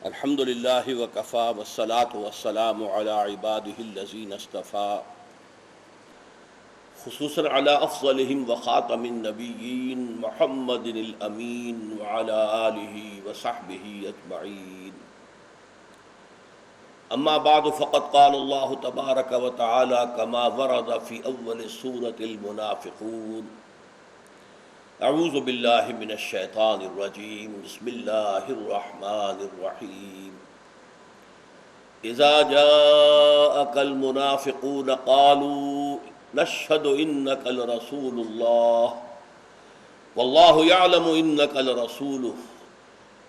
الحمد للہ وکفا والصلاة والسلام علی عباده الذین اصطفیٰ خصوصاً علی افضلہم وخاتم النبیین محمد الامین وعلی آلہ وصحبہ اجمعین اما بعد فقد قال اللہ تبارک وتعالی کما ورد فی اول سورة المنافقون اعوذ باللہ من الشیطان الرجیم بسم اللہ الرحمن الرحیم اذا جاءک المنافقون قالوا نشہد انک لرسول اللہ واللہ یعلم انک لرسولہ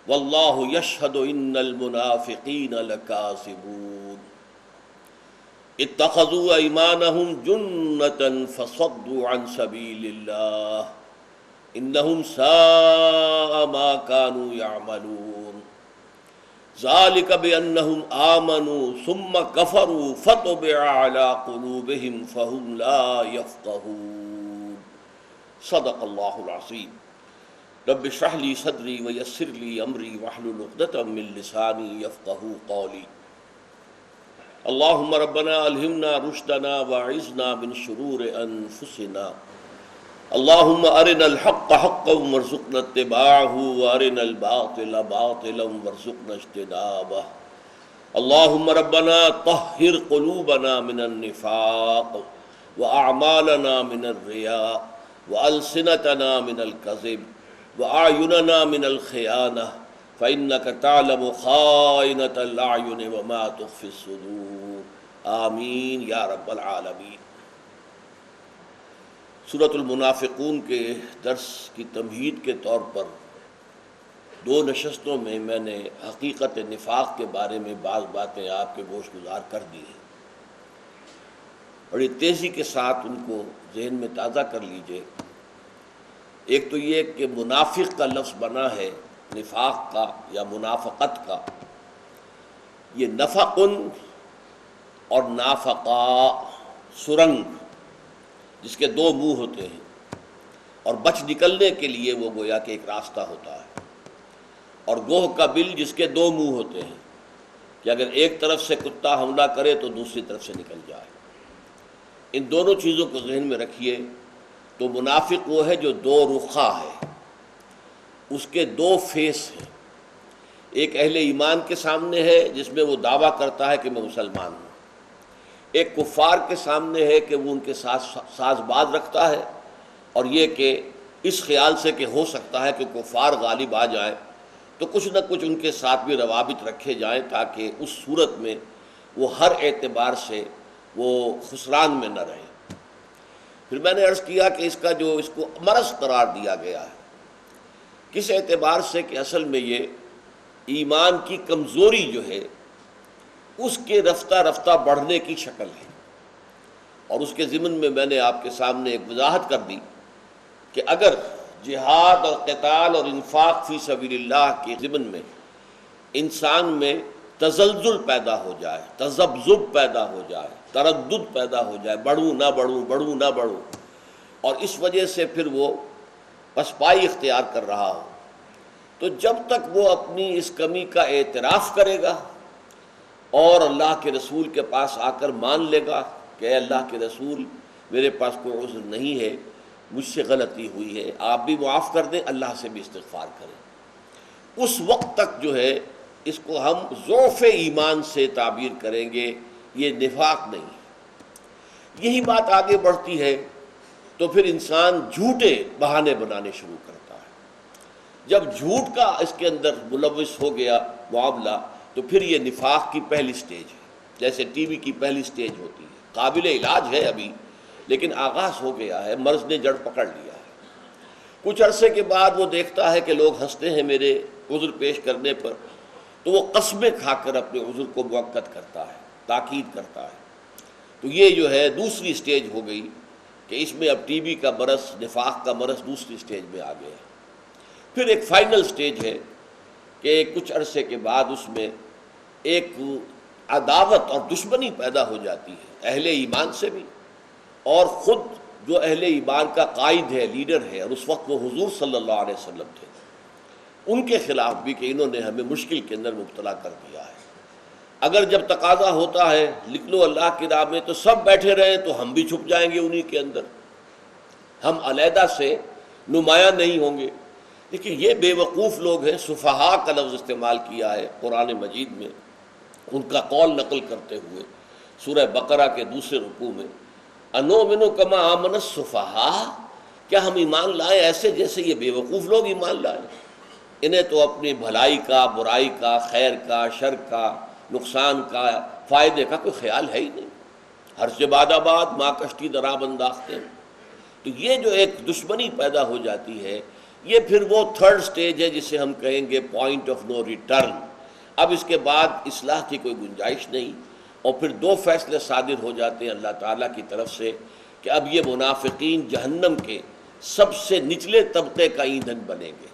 واللہ یشہد ان المنافقین لکاذبون اتخذوا ایمانہم جنۃ فصدوا عن سبیل اللہ انہم ساء ما كانوا يعملون ذلك بأنهم آمنوا ثم كفروا فطبع على قلوبهم فهم لا يفقهون صدق اللہ العظیم رب اشرح لي صدری ويسر لي امری واحلل عقدۃ من لسانی یفقہوا قولی اللهم ربنا الہمنا رشدنا واعذنا من شرور انفسنا اللهم ارنا الحق حقا وارزقنا اتباعه وارنا الباطل باطلا وارزقنا اجتنابه اللهم ربنا طهر قلوبنا من النفاق واعمالنا من الرياء والسنتنا من الكذب واعيننا من الخيانة فانك تعلم خائنة الاعين وما تخفي الصدور آمین یا رب العالمین۔ سورۃ المنافقون کے درس کی تمہید کے طور پر دو نشستوں میں میں نے حقیقت نفاق کے بارے میں بعض باتیں آپ کے گوش گزار کر دی ہیں۔ بڑی تیزی کے ساتھ ان کو ذہن میں تازہ کر لیجئے۔ ایک تو یہ کہ منافق کا لفظ بنا ہے نفاق کا یا منافقت کا، یہ نفقن اور نافقا سرنگ جس کے دو منہ ہوتے ہیں، اور بچ نکلنے کے لیے وہ گویا کہ ایک راستہ ہوتا ہے، اور گوہ کا بل جس کے دو منہ ہوتے ہیں کہ اگر ایک طرف سے کتا حملہ کرے تو دوسری طرف سے نکل جائے۔ ان دونوں چیزوں کو ذہن میں رکھیے تو منافق وہ ہے جو دو رخا ہے، اس کے دو فیس ہیں۔ ایک اہل ایمان کے سامنے ہے جس میں وہ دعویٰ کرتا ہے کہ میں مسلمان ہوں، ایک کفار کے سامنے ہے کہ وہ ان کے ساتھ ساز باز رکھتا ہے، اور یہ کہ اس خیال سے کہ ہو سکتا ہے کہ کفار غالب آ جائیں تو کچھ نہ کچھ ان کے ساتھ بھی روابط رکھے جائیں تاکہ اس صورت میں وہ ہر اعتبار سے وہ خسران میں نہ رہے۔ پھر میں نے عرض کیا کہ اس کو مرض قرار دیا گیا ہے، کس اعتبار سے کہ اصل میں یہ ایمان کی کمزوری جو ہے اس کے رفتہ رفتہ بڑھنے کی شکل ہے، اور اس کے ضمن میں نے آپ کے سامنے ایک وضاحت کر دی کہ اگر جہاد اور قتال اور انفاق فی سبیل اللہ کے ضمن میں انسان میں تزلزل پیدا ہو جائے، تذبذب پیدا ہو جائے، تردد پیدا ہو جائے، بڑھوں نہ بڑھوں بڑھوں نہ بڑھوں، اور اس وجہ سے پھر وہ پسپائی اختیار کر رہا ہو، تو جب تک وہ اپنی اس کمی کا اعتراف کرے گا اور اللہ کے رسول کے پاس آ کر مان لے گا کہ اے اللہ کے رسول میرے پاس کوئی عذر نہیں ہے، مجھ سے غلطی ہوئی ہے، آپ بھی معاف کر دیں، اللہ سے بھی استغفار کریں، اس وقت تک جو ہے اس کو ہم ضعف ایمان سے تعبیر کریں گے، یہ نفاق نہیں۔ یہی بات آگے بڑھتی ہے تو پھر انسان جھوٹے بہانے بنانے شروع کرتا ہے۔ جب جھوٹ کا اس کے اندر ملوث ہو گیا معاملہ تو پھر یہ نفاق کی پہلی سٹیج ہے، جیسے ٹی وی کی پہلی سٹیج ہوتی ہے، قابل علاج ہے ابھی لیکن آغاز ہو گیا ہے، مرض نے جڑ پکڑ لیا ہے۔ کچھ عرصے کے بعد وہ دیکھتا ہے کہ لوگ ہنستے ہیں میرے عذر پیش کرنے پر، تو وہ قسمیں کھا کر اپنے عذر کو مؤکد کرتا ہے، تاکید کرتا ہے۔ تو یہ جو ہے دوسری سٹیج ہو گئی کہ اس میں اب ٹی وی کا مرض، نفاق کا مرض دوسری سٹیج میں آ گیا۔ پھر ایک فائنل سٹیج ہے کہ کچھ عرصے کے بعد اس میں ایک عداوت اور دشمنی پیدا ہو جاتی ہے اہل ایمان سے بھی، اور خود جو اہل ایمان کا قائد ہے، لیڈر ہے، اور اس وقت وہ حضور صلی اللہ علیہ وسلم تھے، ان کے خلاف بھی کہ انہوں نے ہمیں مشکل کے اندر مبتلا کر دیا ہے۔ اگر جب تقاضا ہوتا ہے لکھ لو اللہ کی راہ میں تو سب بیٹھے رہیں تو ہم بھی چھپ جائیں گے انہی کے اندر، ہم علیحدہ سے نمایاں نہیں ہوں گے۔ دیکھیے یہ بے وقوف لوگ ہیں، سفہاء کا لفظ استعمال کیا ہے قرآن مجید میں، ان کا قول نقل کرتے ہوئے سورہ بقرہ کے دوسرے رکوع میں، انؤمن کما آمن السفہاء، کیا ہم ایمان لائیں ایسے جیسے یہ بے وقوف لوگ ایمان لائیں؟ انہیں تو اپنی بھلائی کا، برائی کا، خیر کا، شر کا، نقصان کا، فائدے کا کوئی خیال ہے ہی نہیں۔ ہر سے باد آباد ماں کشتی دراب انداختے ہیں۔ تو یہ جو ایک دشمنی پیدا ہو جاتی ہے، یہ پھر وہ تھرڈ سٹیج ہے جسے ہم کہیں گے پوائنٹ آف نو ریٹرن۔ اب اس کے بعد اصلاح کی کوئی گنجائش نہیں، اور پھر دو فیصلے صادر ہو جاتے ہیں اللہ تعالیٰ کی طرف سے کہ اب یہ منافقین جہنم کے سب سے نچلے طبقے کا ایندھن بنیں گے،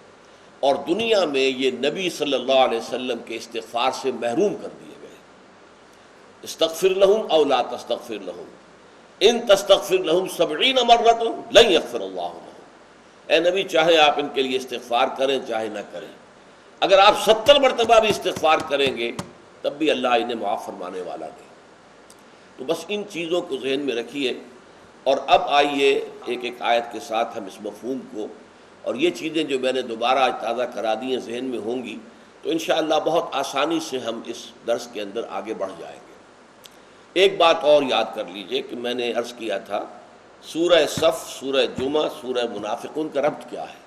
اور دنیا میں یہ نبی صلی اللہ علیہ وسلم کے استغفار سے محروم کر دیے گئے۔ استغفر لہم او لا تستغفر لہم ان تستغفر لہم 70 مرۃ لن یغفر اللہ لہم، اے نبی چاہے آپ ان کے لیے استغفار کریں چاہے نہ کریں، اگر آپ 70 مرتبہ بھی استغفار کریں گے تب بھی اللہ انہیں معاف فرمانے والا نہیں۔ تو بس ان چیزوں کو ذہن میں رکھیے، اور اب آئیے ایک ایک آیت کے ساتھ ہم اس مفہوم کو، اور یہ چیزیں جو میں نے دوبارہ آج تازہ کرا دی ہیں ذہن میں ہوں گی تو انشاءاللہ بہت آسانی سے ہم اس درس کے اندر آگے بڑھ جائیں گے۔ ایک بات اور یاد کر لیجئے کہ میں نے عرض کیا تھا سورہ صف، سورہ جمعہ، سورہ منافقون کا ربط کیا ہے؟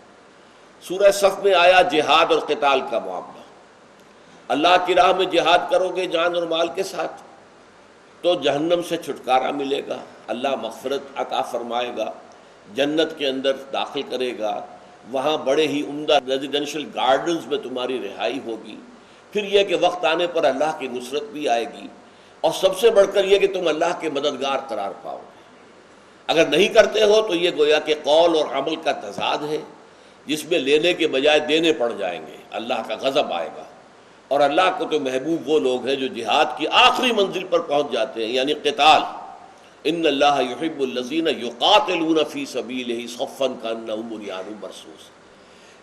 سورہ صف میں آیا جہاد اور قتال کا معاملہ، اللہ کی راہ میں جہاد کرو گے جان اور مال کے ساتھ تو جہنم سے چھٹکارا ملے گا، اللہ مغفرت عطا فرمائے گا، جنت کے اندر داخل کرے گا، وہاں بڑے ہی عمدہ ریزیڈنشل گارڈنز میں تمہاری رہائی ہوگی، پھر یہ کہ وقت آنے پر اللہ کی نصرت بھی آئے گی، اور سب سے بڑھ کر یہ کہ تم اللہ کے مددگار قرار پاؤ گے۔ اگر نہیں کرتے ہو تو یہ گویا کہ قول اور عمل کا تضاد ہے جس میں لینے کے بجائے دینے پڑ جائیں گے، اللہ کا غضب آئے گا۔ اور اللہ کو تو محبوب وہ لوگ ہیں جو جہاد کی آخری منزل پر پہنچ جاتے ہیں، یعنی قتال۔ ان اللہ یحب الذین یقاتلون فی سبیلہ صفا کانہم بنیان مرصوص۔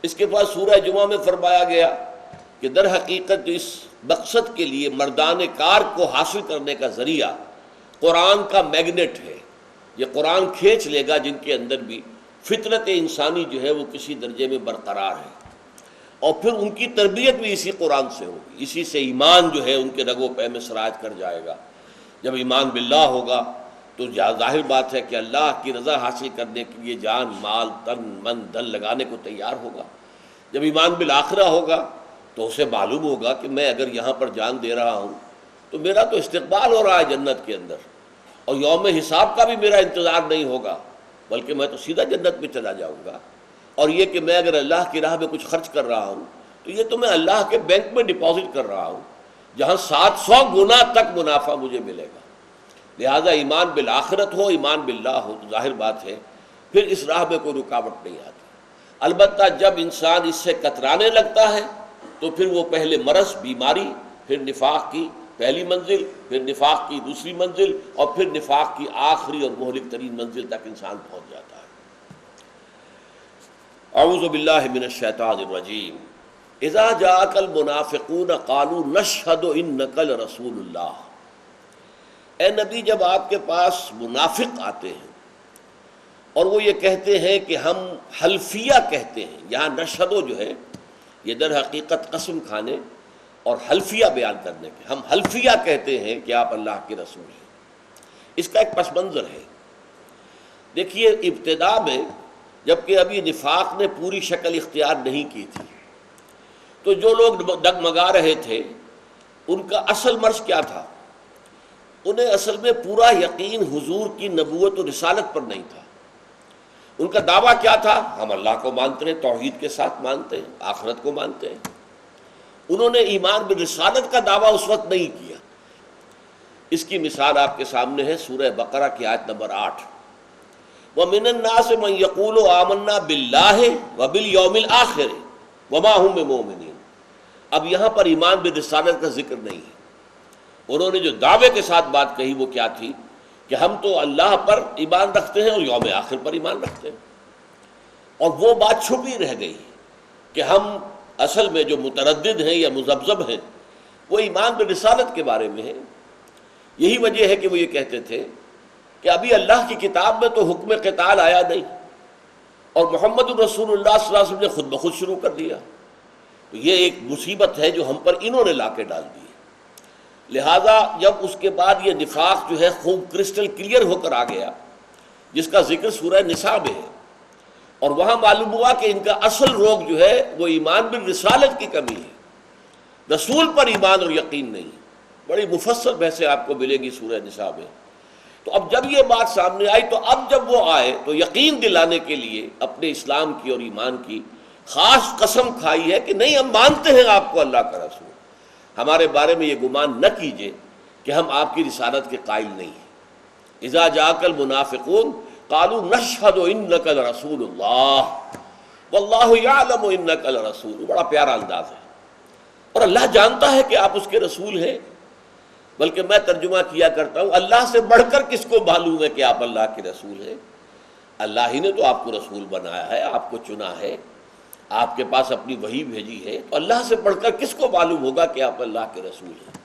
اس کے بعد سورہ جمعہ میں فرمایا گیا کہ در حقیقت اس مقصد کے لیے مردان کار کو حاصل کرنے کا ذریعہ قرآن کا میگنیٹ ہے، یہ قرآن کھینچ لے گا جن کے اندر بھی فطرت انسانی جو ہے وہ کسی درجے میں برقرار ہے، اور پھر ان کی تربیت بھی اسی قرآن سے ہوگی، اسی سے ایمان جو ہے ان کے رگ و پے میں سرایت کر جائے گا۔ جب ایمان باللہ ہوگا تو ظاہر بات ہے کہ اللہ کی رضا حاصل کرنے کے لیے جان مال تن من دل لگانے کو تیار ہوگا۔ جب ایمان بالآخرہ ہوگا تو اسے معلوم ہوگا کہ میں اگر یہاں پر جان دے رہا ہوں تو میرا تو استقبال ہو رہا ہے جنت کے اندر، اور یوم حساب کا بھی میرا انتظار نہیں ہوگا، بلکہ میں تو سیدھا جنت میں چلا جاؤں گا۔ اور یہ کہ میں اگر اللہ کی راہ میں کچھ خرچ کر رہا ہوں تو یہ تو میں اللہ کے بینک میں ڈپازٹ کر رہا ہوں جہاں 700 گنا تک منافع مجھے ملے گا۔ لہٰذا ایمان بالآخرت ہو، ایمان باللہ ہو تو ظاہر بات ہے پھر اس راہ میں کوئی رکاوٹ نہیں آتی۔ البتہ جب انسان اس سے کترانے لگتا ہے تو پھر وہ پہلے مرض، بیماری، پھر نفاق کی پہلی منزل، پھر نفاق کی دوسری منزل، اور پھر نفاق کی آخری اور مہلک ترین منزل تک انسان پہنچ جاتا ہے۔ اعوذ باللہ من الشیطان الرجیم۔ اذا جاءک المنافقون قالوا نشہد انک لرسول اللہ۔ اے نبی جب آپ کے پاس منافق آتے ہیں اور وہ یہ کہتے ہیں کہ ہم حلفیہ کہتے ہیں، یہاں نشہدو جو ہے یہ در حقیقت قسم کھانے اور حلفیہ بیان کرنے کے، ہم حلفیہ کہتے ہیں کہ آپ اللہ کے رسول ہیں۔ اس کا ایک پس منظر ہے۔ دیکھیے ابتدا میں جبکہ ابھی نفاق نے پوری شکل اختیار نہیں کی تھی تو جو لوگ ڈگمگا رہے تھے ان کا اصل مرض کیا تھا؟ انہیں اصل میں پورا یقین حضور کی نبوت و رسالت پر نہیں تھا۔ ان کا دعویٰ کیا تھا؟ ہم اللہ کو مانتے ہیں، توحید کے ساتھ مانتے ہیں، آخرت کو مانتے ہیں۔ انہوں نے ایمان بالرسالت کا دعویٰ اس وقت نہیں کیا۔ اس کی مثال آپ کے سامنے ہے سورہ بقرہ کی آیت نمبر 8۔ وَمِنَ النَّاسِ مَن يَقُولُ آمَنَّا بِاللَّهِ وَبِالْيَوْمِ الْآخِرِ وَمَا هُم بِمُؤْمِنِينَ۔ اب یہاں پر ایمان بالرسالت کا ذکر نہیں ہے۔ انہوں نے جو دعوے کے ساتھ بات کہی وہ کیا تھی کہ ہم تو اللہ پر ایمان رکھتے ہیں اور یوم آخر پر ایمان رکھتے ہیں، اور وہ بات چھپی رہ گئی کہ ہم اصل میں جو متردد ہیں یا مذبذب ہیں وہ ایمان بالرسالت کے بارے میں ہے۔ یہی وجہ ہے کہ وہ یہ کہتے تھے کہ ابھی اللہ کی کتاب میں تو حکم قتال آیا نہیں، اور محمد الرسول اللہ صلی اللہ علیہ وسلم نے خود بخود شروع کر دیا، تو یہ ایک مصیبت ہے جو ہم پر انہوں نے لا کے ڈال دی ہے۔ لہٰذا جب اس کے بعد یہ نفاق جو ہے خوب کرسٹل کلیئر ہو کر آ گیا، جس کا ذکر سورہ نساء میں ہے، اور وہاں معلوم ہوا کہ ان کا اصل روگ جو ہے وہ ایمان بالرسالت کی کمی ہے، رسول پر ایمان اور یقین نہیں۔ بڑی مفصل بحثیں آپ کو ملے گی سورہ نساء میں۔ تو اب جب یہ بات سامنے آئی تو اب جب وہ آئے تو یقین دلانے کے لیے اپنے اسلام کی اور ایمان کی خاص قسم کھائی ہے کہ نہیں، ہم مانتے ہیں آپ کو اللہ کا رسول، ہمارے بارے میں یہ گمان نہ کیجئے کہ ہم آپ کی رسالت کے قائل نہیں ہیں۔ اذا جاءک المنافقون قالوا نشهد انک لرسول اللہ واللہ یعلم انک لرسول، بڑا پیارا انداز ہے، اور اللہ جانتا ہے کہ آپ اس کے رسول ہیں۔ بلکہ میں ترجمہ کیا کرتا ہوں، اللہ سے بڑھ کر کس کو معلوم ہے کہ آپ اللہ کے رسول ہیں؟ اللہ ہی نے تو آپ کو رسول بنایا ہے، آپ کو چنا ہے، آپ کے پاس اپنی وحی بھیجی ہے، تو اللہ سے بڑھ کر کس کو معلوم ہوگا کہ آپ اللہ کے رسول ہیں؟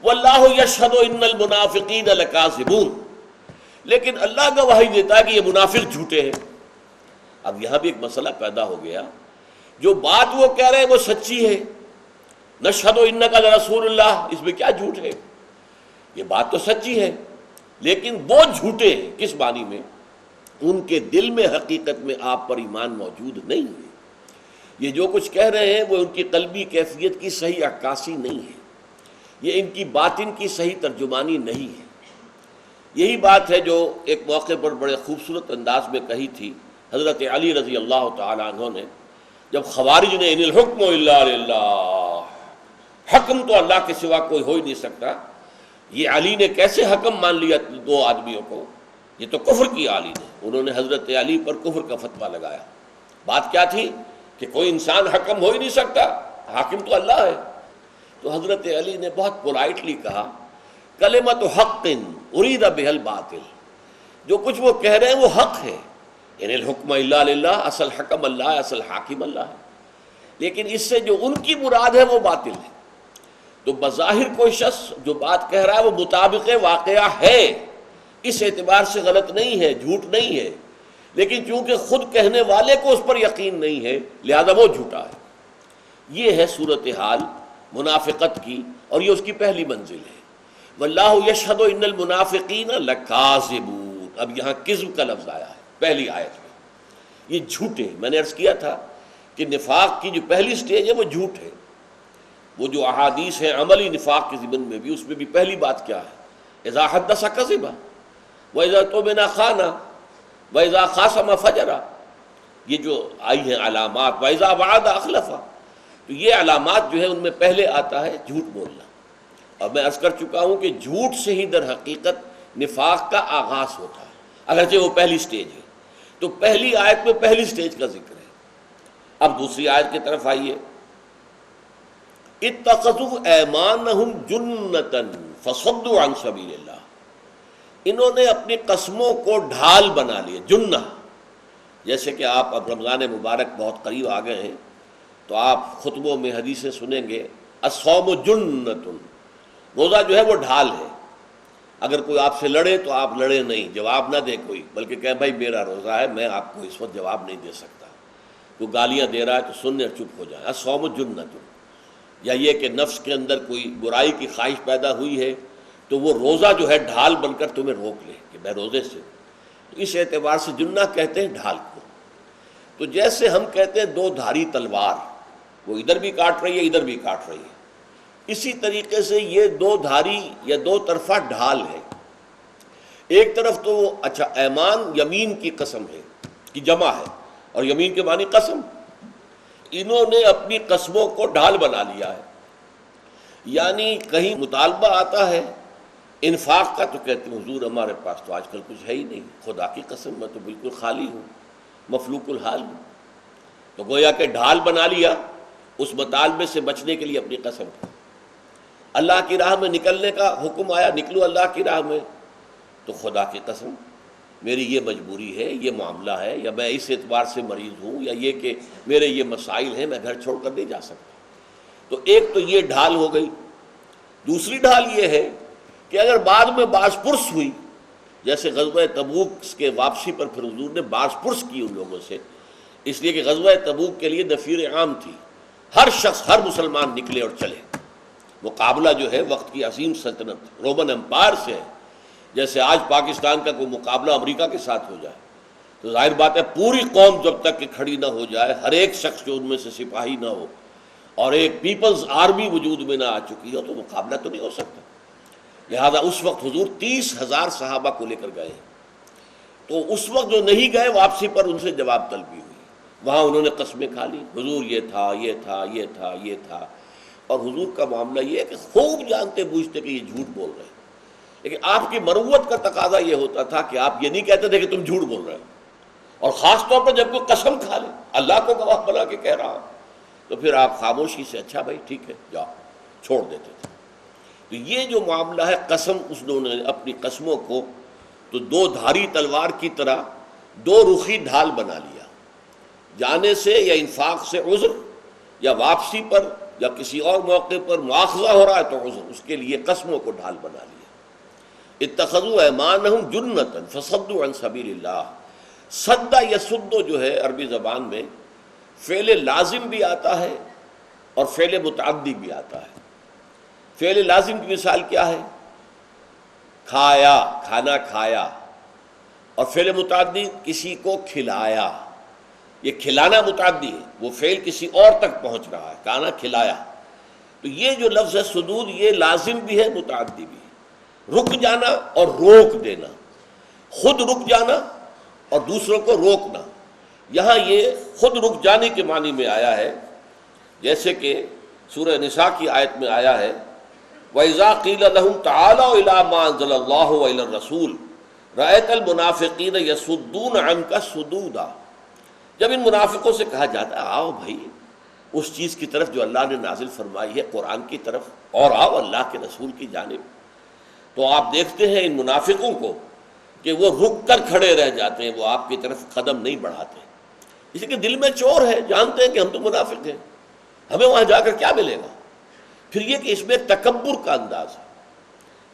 واللہ یشہد ان المنافقین لکاذبون، لیکن اللہ گواہی دیتا ہے کہ یہ منافق جھوٹے ہیں۔ اب یہاں بھی ایک مسئلہ پیدا ہو گیا، جو بات وہ کہہ رہے ہیں وہ سچی ہے، نشہد انک لرسول اللہ، اس میں کیا جھوٹ ہے؟ یہ بات تو سچی ہے، لیکن وہ جھوٹے ہیں کس معنی میں؟ ان کے دل میں حقیقت میں آپ پر ایمان موجود نہیں ہے۔ یہ جو کچھ کہہ رہے ہیں وہ ان کی قلبی کیفیت کی صحیح عکاسی نہیں ہے، یہ ان کی باطن کی صحیح ترجمانی نہیں ہے۔ یہی بات ہے جو ایک موقع پر بڑے خوبصورت انداز میں کہی تھی حضرت علی رضی اللہ تعالی عنہ نے، جب خوارج نے ان الحکم الا للہ، حکم تو اللہ کے سوا کوئی ہو ہی نہیں سکتا، یہ علی نے کیسے حکم مان لیا دو آدمیوں کو؟ یہ تو کفر کیا علی نے، انہوں نے حضرت علی پر کفر کا فتویٰ لگایا۔ بات کیا تھی کہ کوئی انسان حکم ہو ہی نہیں سکتا، حاکم تو اللہ ہے۔ تو حضرت علی نے بہت پولائٹلی کہا کلمۃ حق ارید بہ الباطل، جو کچھ وہ کہہ رہے ہیں وہ حق ہے، ان الحکم الا للہ، اصل حکم اللہ ہے، اصل حاکم اللہ ہے، لیکن اس سے جو ان کی مراد ہے وہ باطل ہے۔ تو بظاہر کوئی شخص جو بات کہہ رہا ہے وہ مطابق واقعہ ہے، اس اعتبار سے غلط نہیں ہے، جھوٹ نہیں ہے، لیکن چونکہ خود کہنے والے کو اس پر یقین نہیں ہے لہذا وہ جھوٹا ہے۔ یہ ہے صورتحال منافقت کی، اور یہ اس کی پہلی منزل ہے۔ واللہ یشہد ان المنافقین لکاذبون، اب یہاں کذب کا لفظ آیا ہے پہلی آیت میں، یہ جھوٹے۔ میں نے عرض کیا تھا کہ نفاق کی جو پہلی سٹیج ہے وہ جھوٹ ہے۔ وہ جو احادیث ہیں عملی نفاق کے ضمن میں بھی، اس میں بھی پہلی بات کیا ہے؟ اذا حدث کذب واذا اؤتمن خان واذا خاصم فجر، یہ جو آئی ہیں علامات، واذا وعد اخلف، تو یہ علامات جو ہے ان میں پہلے آتا ہے جھوٹ بولنا۔ اور میں عرض کر چکا ہوں کہ جھوٹ سے ہی در حقیقت نفاق کا آغاز ہوتا ہے، اگرچہ وہ پہلی سٹیج ہے۔ تو پہلی آیت میں پہلی سٹیج کا ذکر ہے۔ اب دوسری آیت کی طرف آئیے، اتخذوا ایمانہم جنتا فصدوا عن سبیل اللہ، انہوں نے اپنی قسموں کو ڈھال بنا لیے۔ جنہ، جیسے کہ آپ اب رمضان مبارک بہت قریب آ گئے ہیں تو آپ خطبوں میں حدیثیں سنیں گے، الصوم جنۃ، روزہ جو ہے وہ ڈھال ہے۔ اگر کوئی آپ سے لڑے تو آپ لڑے نہیں، جواب نہ دے کوئی، بلکہ کہیں بھائی میرا روزہ ہے، میں آپ کو اس وقت جواب نہیں دے سکتا۔ کوئی گالیاں دے رہا ہے تو سننے اور چپ ہو جائیں۔ الصوم جنۃ، یا یہ کہ نفس کے اندر کوئی برائی کی خواہش پیدا ہوئی ہے تو وہ روزہ جو ہے ڈھال بن کر تمہیں روک لے کہ میں روزے سے، تو اس اعتبار سے جنہ کہتے ہیں ڈھال کو۔ تو جیسے ہم کہتے ہیں دو دھاری تلوار، وہ ادھر بھی کاٹ رہی ہے ادھر بھی کاٹ رہی ہے، اسی طریقے سے یہ دو دھاری یا دو طرفہ ڈھال ہے۔ ایک طرف تو وہ اچھا ایمان یمین کی قسم ہے کی جمع ہے، اور یمین کے معنی قسم، انہوں نے اپنی قسموں کو ڈھال بنا لیا ہے۔ یعنی کہیں مطالبہ آتا ہے انفاق کا تو کہتے ہیں حضور ہمارے پاس تو آج کل کچھ ہے ہی نہیں، خدا کی قسم میں تو بالکل خالی ہوں، مفلوق الحال ہوں۔ تو گویا کہ ڈھال بنا لیا اس مطالبے سے بچنے کے لیے اپنی قسم کو۔ اللہ کی راہ میں نکلنے کا حکم آیا، نکلو اللہ کی راہ میں، تو خدا کی قسم میری یہ مجبوری ہے، یہ معاملہ ہے، یا میں اس اعتبار سے مریض ہوں، یا یہ کہ میرے یہ مسائل ہیں، میں گھر چھوڑ کر نہیں جا سکتا۔ تو ایک تو یہ ڈھال ہو گئی۔ دوسری ڈھال یہ ہے کہ اگر بعد میں باز پرس ہوئی، جیسے غزوہ تبوک کے واپسی پر پھر حضور نے باز پرس کی ان لوگوں سے، اس لیے کہ غزوہ تبوک کے لیے نفیر عام تھی، ہر شخص، ہر مسلمان نکلے اور چلے۔ مقابلہ جو ہے وقت کی عظیم سلطنت رومن امپائر سے ہے، جیسے آج پاکستان کا کوئی مقابلہ امریکہ کے ساتھ ہو جائے تو ظاہر بات ہے پوری قوم جب تک کہ کھڑی نہ ہو جائے، ہر ایک شخص جو ان میں سے سپاہی نہ ہو اور ایک پیپلز آرمی وجود میں نہ آ چکی ہو، تو مقابلہ تو نہیں ہو سکتا۔ لہذا اس وقت حضور 30,000 صحابہ کو لے کر گئے، تو اس وقت جو نہیں گئے واپسی پر ان سے جواب طلبی ہوئی، وہاں انہوں نے قسمیں کھا لی، حضور یہ تھا، یہ تھا، یہ تھا، یہ تھا۔ اور حضور کا معاملہ یہ ہے کہ خوب جانتے بوجھتے کہ یہ جھوٹ بول رہے ہیں، لیکن آپ کی مروت کا تقاضا یہ ہوتا تھا کہ آپ یہ نہیں کہتے تھے کہ تم جھوٹ بول رہے ہو، اور خاص طور پر جب کوئی قسم کھا لے، اللہ کو گواہ بنا کے کہہ رہا ہوں، تو پھر آپ خاموشی سے اچھا بھائی ٹھیک ہے جاؤ چھوڑ دیتے تھے۔ تو یہ جو معاملہ ہے قسم، اس نے اپنی قسموں کو تو دو دھاری تلوار کی طرح دو رخی ڈھال بنا لیا، جانے سے یا انفاق سے عذر، یا واپسی پر یا کسی اور موقع پر مواخذہ ہو رہا ہے تو عذر، اس کے لیے قسموں کو ڈھال بنا لیا۔ اتخذوا ایمانہم جنۃ فصدوا عن سبیل اللہ۔ صدہ یصد جو ہے عربی زبان میں فعل لازم بھی آتا ہے اور فعل متعدی بھی آتا ہے۔ فعل لازم کی مثال کیا ہے؟ کھایا، کھانا کھایا، اور فعل متعدی کسی کو کھلایا۔ یہ کھلانا متعدی ہے، وہ فعل کسی اور تک پہنچ رہا ہے، کھانا کھلایا۔ تو یہ جو لفظ ہے صدود، یہ لازم بھی ہے متعدی بھی ہے، رک جانا اور روک دینا، خود رک جانا اور دوسروں کو روکنا۔ یہاں یہ خود رک جانے کے معنی میں آیا ہے، جیسے کہ سورہ نساء کی آیت میں آیا ہے وَإِذَا قِيلَ لَهُمْ تَعَالَوْا إِلَىٰ مَا أَنزَلَ اللَّهُ وَإِلَى الرَّسُولِ رَأَيْتَ الْمُنَافِقِينَ يَصُدُّونَ عَنكَ صُدُودًا۔ جب ان منافقوں سے کہا جاتا ہے آؤ بھائی اس چیز کی طرف جو اللہ نے نازل فرمائی ہے، قرآن کی طرف، اور آؤ اللہ کے رسول کی جانب، تو آپ دیکھتے ہیں ان منافقوں کو کہ وہ رک کر کھڑے رہ جاتے ہیں، وہ آپ کی طرف قدم نہیں بڑھاتے، اس لیے کہ دل میں چور ہے، جانتے ہیں کہ ہم تو منافق ہیں، ہمیں وہاں جا کر کیا ملے گا۔ پھر یہ کہ اس میں تکبر کا انداز ہے،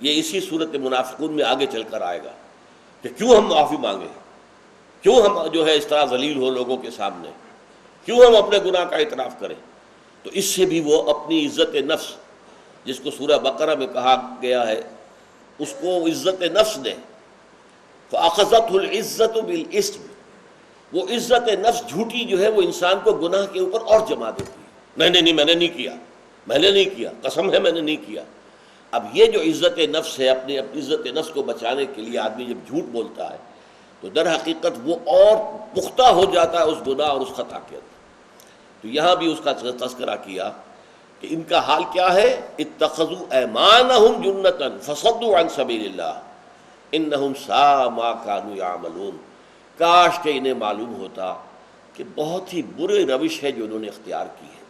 یہ اسی صورت منافقون میں آگے چل کر آئے گا کہ کیوں ہم معافی مانگیں، کیوں ہم جو ہے اس طرح ذلیل ہو لوگوں کے سامنے، کیوں ہم اپنے گناہ کا اعتراف کریں۔ تو اس سے بھی وہ اپنی عزت نفس، جس کو سورہ بقرہ میں کہا گیا ہے، اس کو عزت نفس دے، فَأَخَذَتْهُ الْعِزَّةُ بِالْإِثْمِ، وہ عزت نفس جھوٹی جو ہے وہ انسان کو گناہ کے اوپر اور جما دیتی ہے۔ نہیں میں نے نہیں کیا، میں نے نہیں کیا، قسم ہے میں نے نہیں کیا۔ اب یہ جو عزت نفس ہے، اپنی عزت نفس کو بچانے کے لیے آدمی جب جھوٹ بولتا ہے تو در حقیقت وہ اور پختہ ہو جاتا ہے اس گناہ اور اس خطا کے اندر۔ تو یہاں بھی اس کا تذکرہ کیا کہ ان کا حال کیا ہے، اتخذوا ایمانہم جنۃ فصدوا عن سبیل اللہ انہم ساء ما کانوا یعملون۔ کاش کہ انہیں معلوم ہوتا کہ بہت ہی برے روش ہے جو انہوں نے اختیار کی ہے،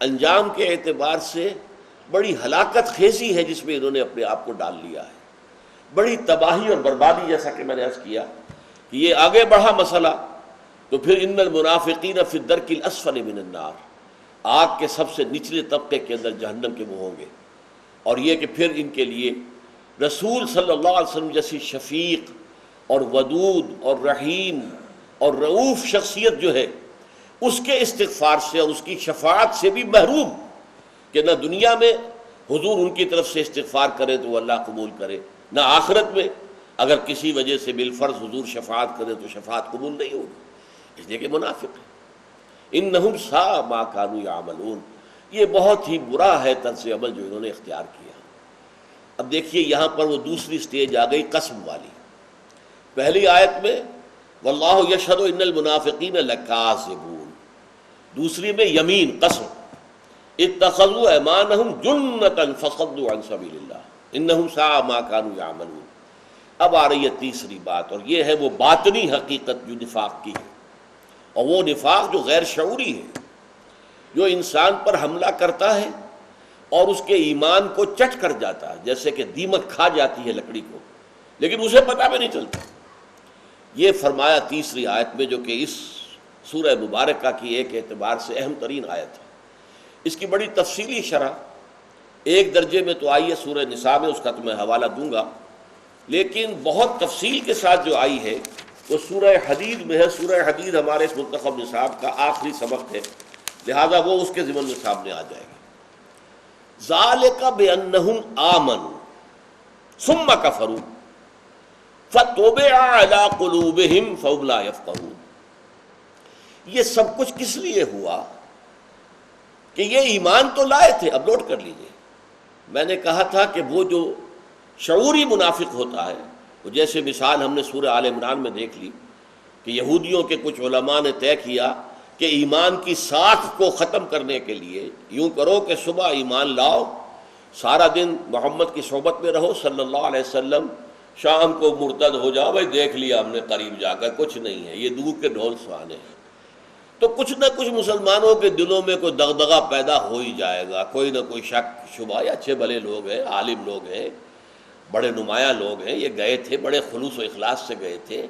انجام کے اعتبار سے بڑی ہلاکت خیزی ہے جس میں انہوں نے اپنے آپ کو ڈال لیا ہے، بڑی تباہی اور بربادی، جیسا کہ میں نے عرض کیا کہ یہ آگے بڑھا مسئلہ تو پھر ان المنافقین فی الدرک الاسفل من النار، آگ کے سب سے نچلے طبقے کے اندر جہنم کے وہ ہوں گے۔ اور یہ کہ پھر ان کے لیے رسول صلی اللہ علیہ وسلم جیسی شفیق اور ودود اور رحیم اور رؤوف شخصیت جو ہے، اس کے استغفار سے اور اس کی شفاعت سے بھی محروم، کہ نہ دنیا میں حضور ان کی طرف سے استغفار کرے تو اللہ قبول کرے، نہ آخرت میں اگر کسی وجہ سے بالفرض حضور شفاعت کرے تو شفاعت قبول نہیں ہوگی، اس لیے کہ منافق ہے۔ انہم ساء ما کانوا یعملون، یہ بہت ہی برا ہے طرز عمل جو انہوں نے اختیار کیا۔ اب دیکھیے یہاں پر وہ دوسری سٹیج آ گئی قسم والی۔ پہلی آیت میں واللہ یشہد ان المنافقین لکاذبون، دوسری میں یمین، قسم، اتخذوا ایمانہم جنۃ فصدوا عن سبیل اللہ انہم ساء ما کانوا یعملون۔ اب آ رہی ہے تیسری بات، اور یہ ہے وہ باطنی حقیقت جو نفاق کی ہے، اور وہ نفاق جو غیر شعوری ہے، جو انسان پر حملہ کرتا ہے اور اس کے ایمان کو چٹ کر جاتا ہے، جیسے کہ دیمک کھا جاتی ہے لکڑی کو، لیکن اسے پتہ بھی نہیں چلتا۔ یہ فرمایا تیسری آیت میں، جو کہ اس سورہ مبارکہ کی ایک اعتبار سے اہم ترین آیت ہے۔ اس کی بڑی تفصیلی شرح ایک درجے میں تو آئی ہے سورہ نساء میں، اس کا تو میں حوالہ دوں گا، لیکن بہت تفصیل کے ساتھ جو آئی ہے وہ سورہ حدید میں ہے۔ سورہ حدید ہمارے اس منتخب نصاب کا آخری سبق ہے، لہذا وہ اس کے ضمن میں سامنے آ جائے گا۔ ذالک بانہم آمنوا ثم کفروا فطبع علی قلوبہم فہم لا یفقہون۔ یہ سب کچھ کس لیے ہوا کہ یہ ایمان تو لائے تھے۔ اب نوٹ کر لیجئے، میں نے کہا تھا کہ وہ جو شعوری منافق ہوتا ہے، وہ جیسے مثال ہم نے سورہ آل عمران میں دیکھ لی کہ یہودیوں کے کچھ علماء نے طے کیا کہ ایمان کی ساکھ کو ختم کرنے کے لیے یوں کرو کہ صبح ایمان لاؤ، سارا دن محمد کی صحبت میں رہو صلی اللہ علیہ وسلم، شام کو مرتد ہو جاؤ، بھائی دیکھ لیا ہم نے قریب جا کر کچھ نہیں ہے، یہ دور کے ڈھول سہانے ہیں۔ تو کچھ نہ کچھ مسلمانوں کے دلوں میں کوئی دغدغہ پیدا ہو ہی جائے گا، کوئی نہ کوئی شک شبہ۔ یہ اچھے بھلے لوگ ہیں، عالم لوگ ہیں، بڑے نمایاں لوگ ہیں، یہ گئے تھے بڑے خلوص و اخلاص سے گئے تھے،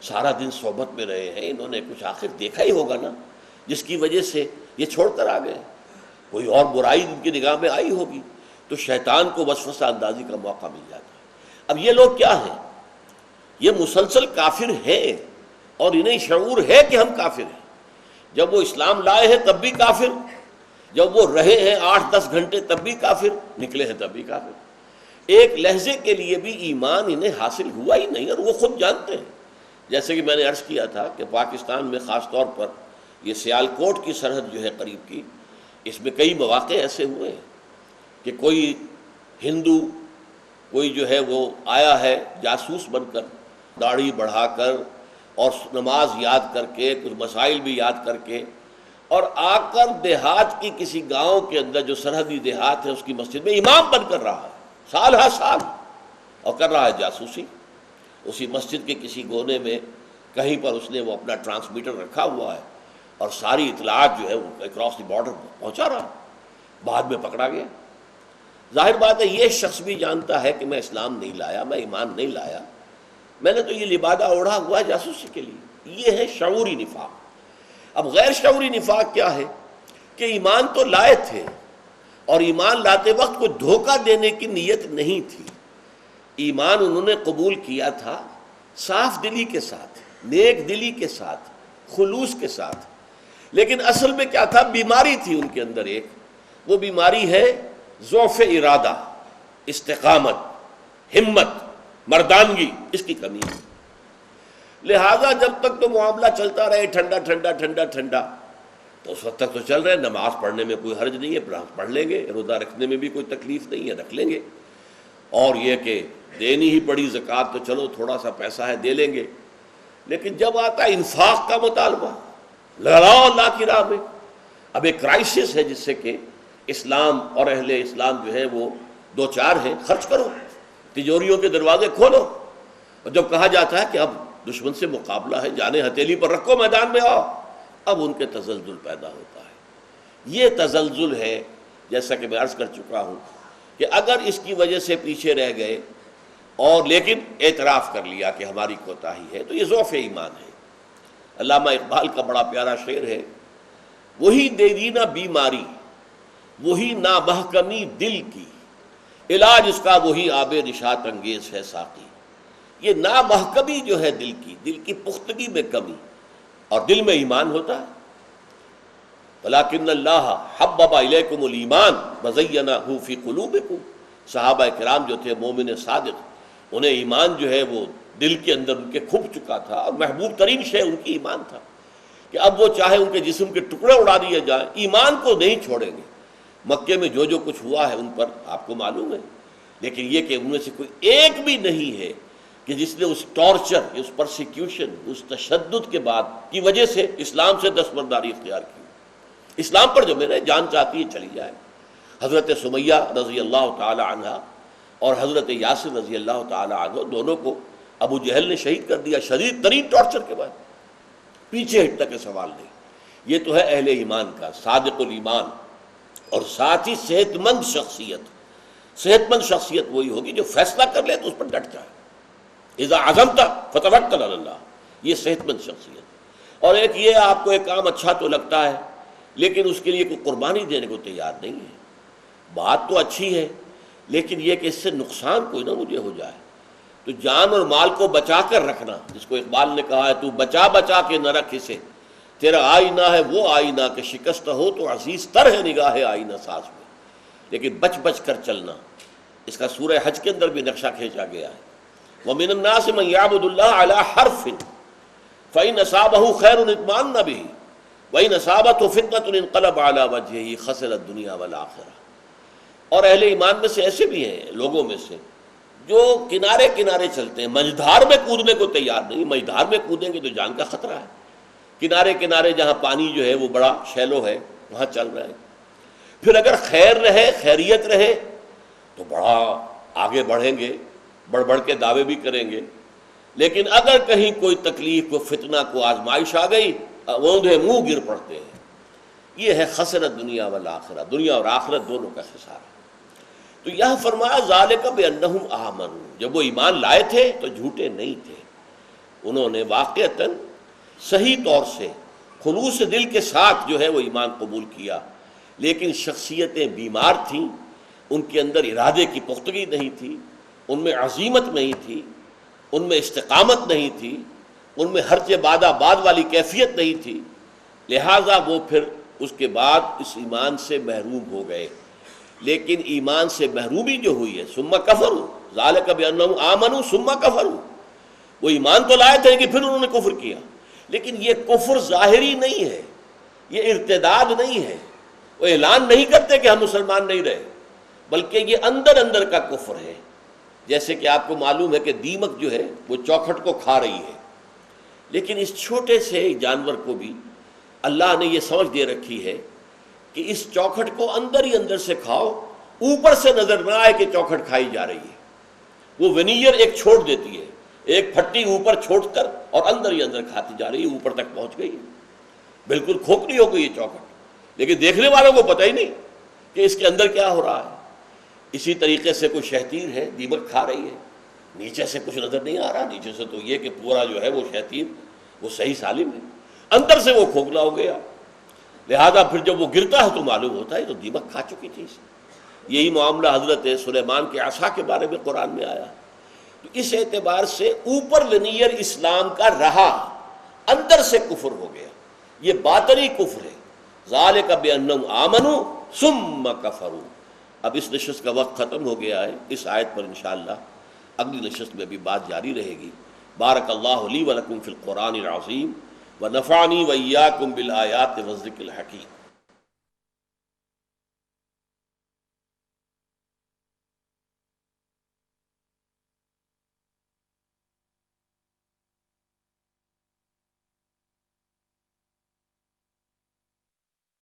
سارا دن صحبت میں رہے ہیں، انہوں نے کچھ آخر دیکھا ہی ہوگا نا جس کی وجہ سے یہ چھوڑ کر آ گئے، کوئی اور برائی ان کی نگاہ میں آئی ہوگی، تو شیطان کو وسوسہ اندازی کا موقع مل جاتا ہے۔ اب یہ لوگ کیا ہیں؟ یہ مسلسل کافر ہیں، اور انہیں شعور ہے کہ ہم کافر ہیں۔ جب وہ اسلام لائے ہیں تب بھی کافر، جب وہ رہے ہیں 8-10 گھنٹے تب بھی کافر، نکلے ہیں تب بھی کافر۔ ایک لہجے کے لیے بھی ایمان انہیں حاصل ہوا ہی نہیں، اور وہ خود جانتے ہیں۔ جیسے کہ میں نے عرض کیا تھا کہ پاکستان میں خاص طور پر یہ سیالکوٹ کی سرحد جو ہے قریب کی، اس میں کئی مواقع ایسے ہوئے ہیں کہ کوئی ہندو کوئی جو ہے وہ آیا ہے جاسوس بن کر، داڑھی بڑھا کر اور نماز یاد کر کے، کچھ مسائل بھی یاد کر کے، اور آ کر دیہات کی کسی گاؤں کے اندر جو سرحدی دیہات ہے اس کی مسجد میں امام بن کر رہا ہے سال ہر سال، اور کر رہا ہے جاسوسی۔ اسی مسجد کے کسی کونے میں کہیں پر اس نے وہ اپنا ٹرانسمیٹر رکھا ہوا ہے اور ساری اطلاعات جو ہے وہ اکراس دی بارڈر پہنچا رہا ہے، بعد میں پکڑا گیا۔ ظاہر بات ہے یہ شخص بھی جانتا ہے کہ میں اسلام نہیں لایا، میں ایمان نہیں لایا، میں نے تو یہ لبادہ اوڑھا ہوا ہے جاسوسی کے لیے۔ یہ ہے شعوری نفاق۔ اب غیر شعوری نفاق کیا ہے کہ ایمان تو لائے تھے، اور ایمان لاتے وقت کوئی دھوکہ دینے کی نیت نہیں تھی، ایمان انہوں نے قبول کیا تھا صاف دلی کے ساتھ، نیک دلی کے ساتھ، خلوص کے ساتھ، لیکن اصل میں کیا تھا؟ بیماری تھی ان کے اندر ایک، وہ بیماری ہے ضعف ارادہ، استقامت، ہمت، مردانگی، اس کی کمی ہے۔ لہذا جب تک تو معاملہ چلتا رہے ٹھنڈا ٹھنڈا ٹھنڈا ٹھنڈا، تو اس وقت تک تو چل رہے، نماز پڑھنے میں کوئی حرج نہیں ہے، پڑھ لیں گے، روزہ رکھنے میں بھی کوئی تکلیف نہیں ہے، رکھ لیں گے، اور یہ کہ دینی ہی پڑی زکوٰۃ تو چلو تھوڑا سا پیسہ ہے دے لیں گے۔ لیکن جب آتا ہے انفاق کا مطالبہ، لڑاؤ اللہ کی راہ میں، اب ایک کرائسس ہے جس سے کہ اسلام اور اہل اسلام جو ہے وہ دو چار ہیں، خرچ کرو، تجوریوں کے دروازے کھولو، اور جب کہا جاتا ہے کہ اب دشمن سے مقابلہ ہے، جانے ہتھیلی پر رکھو، میدان میں آؤ، اب ان کے تزلزل پیدا ہوتا ہے۔ یہ تزلزل ہے، جیسا کہ میں عرض کر چکا ہوں کہ اگر اس کی وجہ سے پیچھے رہ گئے اور لیکن اعتراف کر لیا کہ ہماری کوتاہی ہے، تو یہ ضعف ایمان ہے۔ علامہ اقبال کا بڑا پیارا شعر ہے، وہی دیرینہ بیماری، وہی نامحکمی دل کی، علاج اس کا وہی آب نشاط انگیز ہے ساقی۔ یہ نامحکمی جو ہے دل کی پختگی میں کمی، اور دل میں ایمان ہوتا ہے۔ وَلَٰكِنَّ اللَّهَ حَبَّبَ إِلَيْكُمُ الْإِيمَانَ وَزَيَّنَهُ فِي قُلُوبِكُمْ۔ صحابہ کرام جو تھے مومن صادق، انہیں ایمان جو ہے وہ دل کے اندر ان کے کھپ چکا تھا، اور محبوب ترین شے ان کی ایمان تھا کہ اب وہ چاہے ان کے جسم کے ٹکڑے اڑا دیے جائیں، ایمان کو نہیں چھوڑیں گے۔ مکے میں جو کچھ ہوا ہے ان پر آپ کو معلوم ہے، لیکن یہ کہ ان میں سے کوئی ایک بھی نہیں ہے کہ جس نے اس ٹارچر، اس پرسیکیوشن، اس تشدد کے بعد کی وجہ سے اسلام سے دستبرداری اختیار کی۔ اسلام پر جو میرے جان چاہتی ہے چلی جائے۔ حضرت سمیہ رضی اللہ تعالی عنہ اور حضرت یاسر رضی اللہ تعالی عنہ، دونوں کو ابو جہل نے شہید کر دیا شدید ترین ٹارچر کے بعد، پیچھے ہٹنے کا سوال نہیں۔ یہ تو ہے اہل ایمان کا صادق الایمان، اور ساتھ ہی صحت مند شخصیت۔ صحت مند شخصیت وہی ہوگی جو فیصلہ کر لے تو اس پر ڈٹ جائے۔ اذا عزمت فتوکل علی اللہ، یہ صحت مند شخصیت. اور ایک یہ آپ کو ایک کام اچھا تو لگتا ہے لیکن اس کے لیے کوئی قربانی دینے کو تیار نہیں ہے. بات تو اچھی ہے لیکن یہ کہ اس سے نقصان کوئی نہ مجھے ہو جائے. تو جان اور مال کو بچا کر رکھنا، جس کو اقبال نے کہا ہے تو بچا بچا کے نہ رکھ اسے، تیرا آئینہ ہے وہ آئینہ کہ شکست ہو تو عزیز تر ہے نگاہ آئینہ ساز میں. لیکن بچ بچ کر چلنا، اس کا سورہ حج کے اندر بھی نقشہ کھینچا گیا ہے. وَمِنَ النَّاسِ مَن يَعْبُدُ اللَّهَ عَلَى حَرْفٍ فَإِنْ أَصَابَهُ خَيْرٌ اطْمَأَنَّ بِهِ وَإِنْ أَصَابَتْهُ فِتْنَةٌ انقلب عَلَى وَجْهِهِ خَسِرَ الدُّنْيَا وَالْآخِرَةَ. اور اہل ایمان میں سے ایسے بھی ہیں لوگوں میں سے جو کنارے کنارے چلتے ہیں، مجدھار میں کودنے کو تیار نہیں. مجدھار میں کودیں گے تو جان کا خطرہ ہے. کنارے کنارے جہاں پانی جو ہے وہ بڑا شیلو ہے وہاں چل رہے ہیں. پھر اگر خیر رہے، خیریت رہے تو بڑا آگے بڑھیں گے، بڑھ بڑھ کے دعوے بھی کریں گے. لیکن اگر کہیں کوئی تکلیف، کوئی فتنہ، کوئی آزمائش آ گئی، اوندھے منہ گر پڑتے ہیں. یہ ہے خسرت دنیا والآخرہ، دنیا اور آخرت دونوں کا خسارہ. تو یہ فرمایا ذالک بانہم آمنوا، جب وہ ایمان لائے تھے تو جھوٹے نہیں تھے. انہوں نے واقعتاً صحیح طور سے خلوص دل کے ساتھ جو ہے وہ ایمان قبول کیا. لیکن شخصیتیں بیمار تھیں، ان کے اندر ارادے کی پختگی نہیں تھی، ان میں عزیمت نہیں تھی، ان میں استقامت نہیں تھی، ان میں ہرچ بادہ باد والی کیفیت نہیں تھی. لہٰذا وہ پھر اس کے بعد اس ایمان سے محروم ہو گئے. لیکن ایمان سے محرومی جو ہوئی ہے، ثم کفروا ذالک بانہم آمنوا ثم کفروا، وہ ایمان تو لائے تھے کہ پھر انہوں نے کفر کیا. لیکن یہ کفر ظاہری نہیں ہے، یہ ارتداد نہیں ہے. وہ اعلان نہیں کرتے کہ ہم مسلمان نہیں رہے، بلکہ یہ اندر اندر کا کفر ہے. جیسے کہ آپ کو معلوم ہے کہ دیمک جو ہے وہ چوکھٹ کو کھا رہی ہے. لیکن اس چھوٹے سے جانور کو بھی اللہ نے یہ سمجھ دے رکھی ہے کہ اس چوکھٹ کو اندر ہی اندر سے کھاؤ، اوپر سے نظر نہ آئے کہ چوکھٹ کھائی جا رہی ہے. وہ ونیئر ایک چھوڑ دیتی ہے، ایک پھٹی اوپر چھوڑ کر اور اندر ہی اندر کھاتی جا رہی ہے، اوپر تک پہنچ گئی ہے. بالکل کھوکھلی ہو گئی یہ چوکھٹ، لیکن دیکھنے والوں کو پتہ ہی نہیں کہ اس کے اندر کیا ہو رہا ہے. اسی طریقے سے کوئی شیطین ہے، دیمک کھا رہی ہے، نیچے سے کچھ نظر نہیں آ رہا. نیچے سے تو یہ کہ پورا جو ہے وہ شیطین وہ صحیح سالم ہے، اندر سے وہ کھوکھلا ہو گیا. لہذا پھر جب وہ گرتا ہے تو معلوم ہوتا ہے تو دیمک کھا چکی تھی. یہی معاملہ حضرت سلیمان کے عصا کے بارے میں قرآن میں آیا. تو اس اعتبار سے اوپر ونیئر اسلام کا رہا، اندر سے کفر ہو گیا. یہ باطنی کفر ہے. ذالک بانہم آمنوا ثم کفروا. اب اس نشست کا وقت ختم ہو گیا ہے. اس آیت پر انشاءاللہ اگلی نشست میں بھی بات جاری رہے گی. بارک اللہ لی ولکم فی القرآن العظیم ونفعنی وإیاکم بالآیات والذکر الحکیم.